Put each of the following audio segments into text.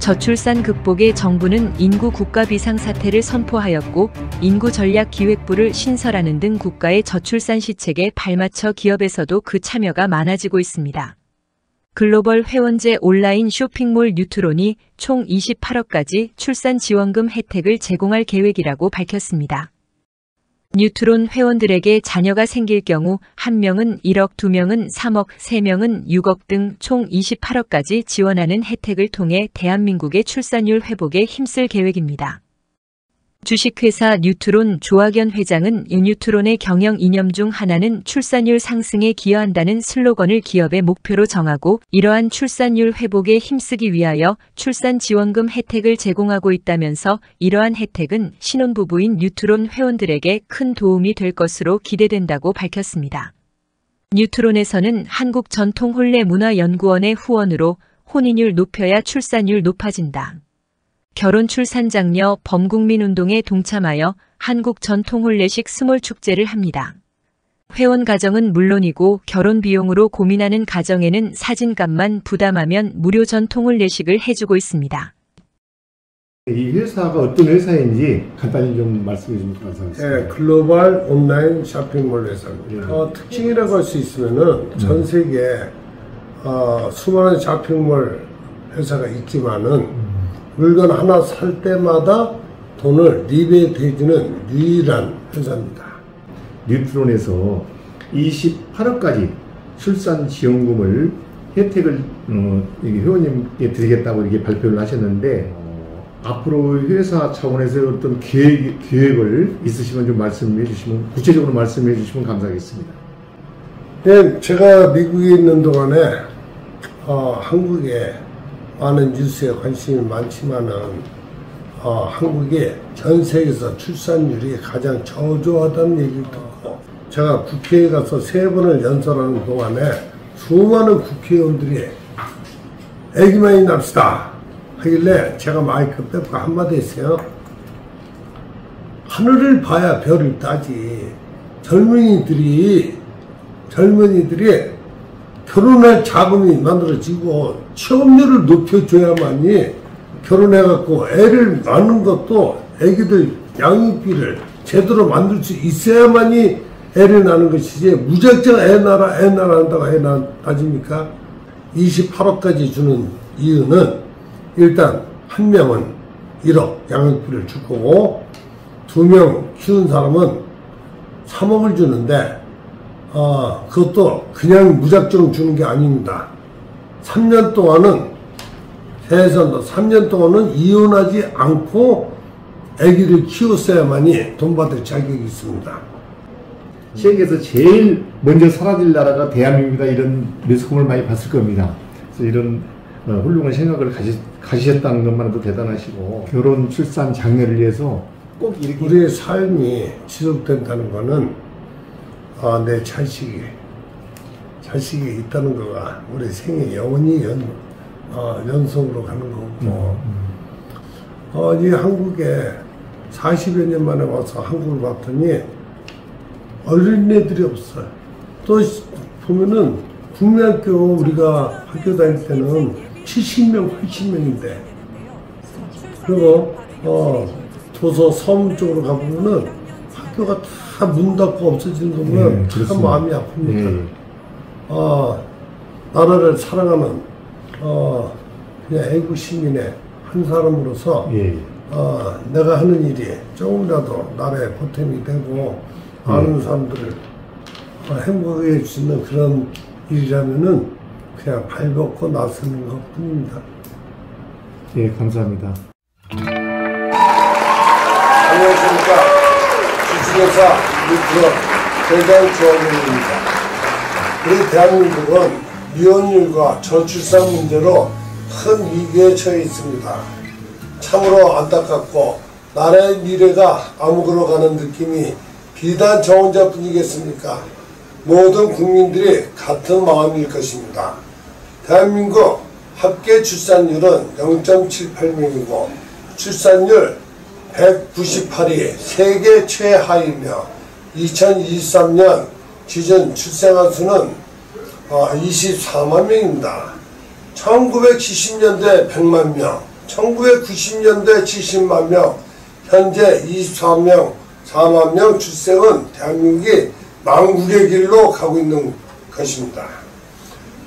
저출산 극복에 정부는 인구 국가 비상사태를 선포하였고 인구전략기획부를 신설하는 등 국가의 저출산 시책에 발맞춰 기업에서도 그 참여가 많아지고 있습니다. 글로벌 회원제 온라인 쇼핑몰 뉴트론이 총 28억까지 출산 지원금 혜택을 제공할 계획이라고 밝혔습니다. 뉴트론 회원들에게 자녀가 생길 경우 1명은 1억, 2명은 3억, 3명은 6억 등 총 28억까지 지원하는 혜택을 통해 대한민국의 출산율 회복에 힘쓸 계획입니다. 주식회사 뉴트론 조학연 회장은 뉴트론의 경영 이념 중 하나는 출산율 상승에 기여한다는 슬로건을 기업의 목표로 정하고 이러한 출산율 회복에 힘쓰기 위하여 출산 지원금 혜택을 제공하고 있다면서 이러한 혜택은 신혼부부인 뉴트론 회원들에게 큰 도움이 될 것으로 기대된다고 밝혔습니다. 뉴트론에서는 한국전통혼례문화연구원의 후원으로 혼인율 높여야 출산율 높아진다. 결혼 출산 장려 범국민운동에 동참하여 한국 전통혼례식 스몰 축제를 합니다. 회원 가정은 물론이고 결혼 비용으로 고민하는 가정에는 사진값만 부담하면 무료 전통혼례식을 해주고 있습니다. 이 회사가 어떤 회사인지 간단히 좀 말씀해 주시면 감사하겠습니다. 네, 글로벌 온라인 쇼핑몰 회사입니다. 특징이라고 할 수 있으면은 전 세계에 수많은 쇼핑몰 회사가 있지만은 물건 하나 살 때마다 돈을 리베이트 해주는 유일한 회사입니다. 뉴트론에서 28억까지 출산 지원금을 혜택을 회원님께 드리겠다고 이렇게 발표를 하셨는데 앞으로 회사 차원에서 어떤 계획을 있으시면 좀 말씀해 주시면 구체적으로 말씀해 주시면 감사하겠습니다. 네, 제가 미국에 있는 동안에 한국에 많은 뉴스에 관심이 많지만은 한국이 전 세계에서 출산율이 가장 저조하다는 얘기를 듣고 제가 국회에 가서 3번을 연설하는 동안에 수많은 국회의원들이 애기 많이 납시다 하길래 제가 마이크 뺏고 한마디 했어요. 하늘을 봐야 별을 따지. 젊은이들이 결혼할 자금이 만들어지고 취업률을 높여줘야만이 결혼해갖고 애를 낳는 것도 애기들 양육비를 제대로 만들 수 있어야만이 애를 낳는 것이지 무작정 애 낳아 한다고 애 낳아집니까? 28억까지 주는 이유는 일단 1명은 1억 양육비를 줄 거고 2명 키운 사람은 3억을 주는데 그것도 그냥 무작정 주는 게 아닙니다. 3년 동안은, 세에서 3년 동안은 이혼하지 않고 아기를 키웠어야만이 돈 받을 자격이 있습니다. 세계에서 제일 먼저 사라질 나라가 대한민국이다 이런 매스컴을 많이 봤을 겁니다. 그래서 이런 훌륭한 생각을 가지셨다는 것만으로도 대단하시고 결혼, 출산, 장려를 위해서 꼭 이렇게 우리의 삶이 지속된다는 거는 내 자식이 있다는 거가 우리 생에 영원히 연속으로 가는 거고 이 한국에 40여 년 만에 와서 한국을 봤더니 어린애들이 없어요. 또 보면은 국민학교 우리가 학교 다닐 때는 70명, 80명인데 그리고 도서 서문 쪽으로 가보면은 학교가 다 문 닫고 없어지는 거 보면 참 마음이 아픕니다. 나라를 사랑하는 그냥 애국 시민의 한 사람으로서 내가 하는 일이 조금이라도 나라에 보탬이 되고 많은 사람들을 행복하게 할 수 있는 그런 일이라면은 그냥 발벗고 나서는 것 뿐입니다. 예, 감사합니다. 안녕하십니까. 주식회사 뉴트론 대장 조원입니다. 우리 대한민국은 이혼율과 저출산 문제로 큰 위기에 처해 있습니다. 참으로 안타깝고 나라의 미래가 암흑으로 가는 느낌이 비단 저 혼자뿐이겠습니까? 모든 국민들이 같은 마음일 것입니다. 대한민국 합계 출산율은 0.78명이고 출산율 198이 세계 최하이며 2023년 기준 출생아 수는 24만 명입니다. 1970년대 100만 명, 1990년대 70만 명, 현재 24명, 4만 명 출생은 대한민국이 망국의 길로 가고 있는 것입니다.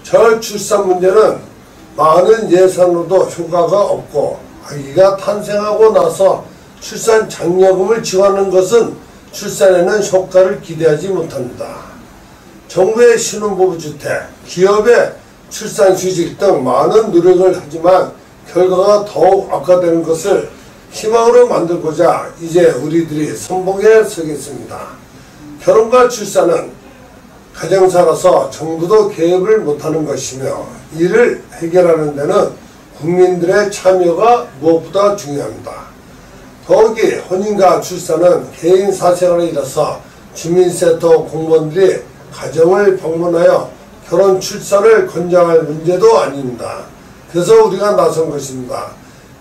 저출산 문제는 많은 예산으로도 효과가 없고 아기가 탄생하고 나서 출산 장려금을 지원하는 것은 출산에는 효과를 기대하지 못합니다. 정부의 신혼부부주택, 기업의 출산휴직 등 많은 노력을 하지만 결과가 더욱 악화되는 것을 희망으로 만들고자 이제 우리들이 선봉에 서겠습니다. 결혼과 출산은 가정사라서 정부도 개입을 못하는 것이며 이를 해결하는 데는 국민들의 참여가 무엇보다 중요합니다. 더욱이 혼인과 출산은 개인 사생활에 이르러서 주민센터 공무원들이 가정을 방문하여 결혼 출산을 권장할 문제도 아닙니다. 그래서 우리가 나선 것입니다.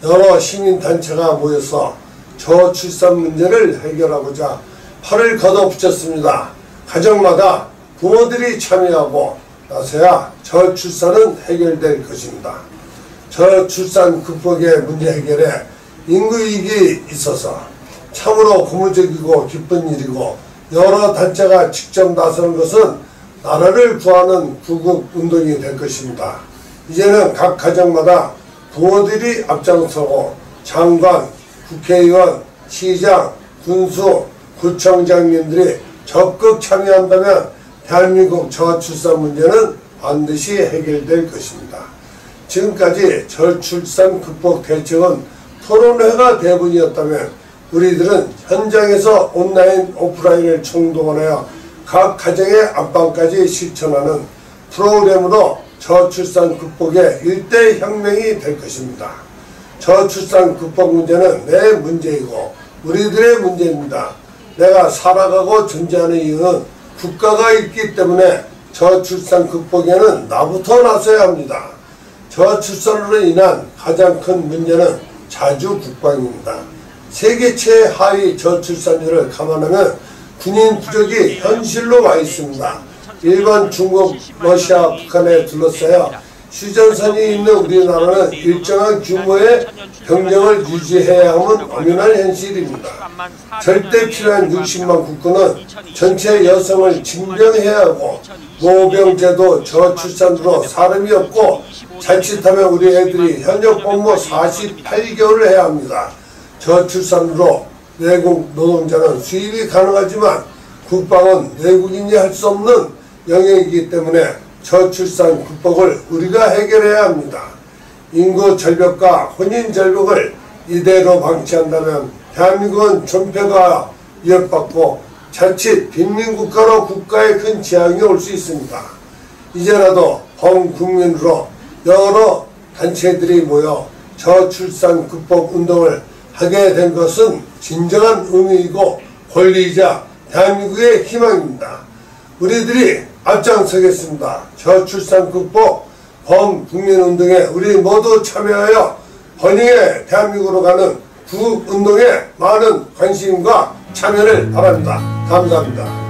여러 시민단체가 모여서 저출산 문제를 해결하고자 팔을 걷어붙였습니다. 가정마다 부모들이 참여하고 나서야 저출산은 해결될 것입니다. 저출산 극복의 문제 해결에 인구위기 있어서 참으로 고무적이고 기쁜 일이고 여러 단체가 직접 나서는 것은 나라를 구하는 구국운동이 될 것입니다. 이제는 각 가정마다 부모들이 앞장서고 장관, 국회의원, 시장, 군수, 구청장님들이 적극 참여한다면 대한민국 저출산 문제는 반드시 해결될 것입니다. 지금까지 저출산 극복 대책은 토론회가 대부분이었다면 우리들은 현장에서 온라인, 오프라인을 총동원하여 각 가정의 안방까지 실천하는 프로그램으로 저출산 극복의 일대 혁명이 될 것입니다. 저출산 극복 문제는 내 문제이고 우리들의 문제입니다. 내가 살아가고 존재하는 이유는 국가가 있기 때문에 저출산 극복에는 나부터 나서야 합니다. 저출산으로 인한 가장 큰 문제는 자주 국방입니다. 세계 최하위 저출산율을 감안하면 군인 부족이 현실로 와 있습니다. 일본, 중국, 러시아, 북한에 둘러싸여 휴전선이 있는 우리나라는 일정한 규모의 병력을 유지해야 하는 엄연한 현실입니다. 절대 필요한 60만 국군은 전체 여성을 징병해야 하고 모병제도 저출산으로 사람이 없고 자칫하면 우리 애들이 현역 복무 48개월을 해야 합니다. 저출산으로 외국 노동자는 수입이 가능하지만 국방은 외국인이 할 수 없는 영역이기 때문에 저출산 극복을 우리가 해결해야 합니다. 인구 절벽과 혼인 절벽을 이대로 방치한다면 대한민국은 존폐가 위협받고 자칫 빈민국가로 국가에 큰 재앙이 올 수 있습니다. 이제라도 범국민으로 여러 단체들이 모여 저출산 극복 운동을 하게 된 것은 진정한 의미이고 권리이자 대한민국의 희망입니다. 우리들이 앞장서겠습니다. 저출산 극복 범국민운동에 우리 모두 참여하여 번영의 대한민국으로 가는 구국운동에 많은 관심과 참여를 바랍니다. 감사합니다.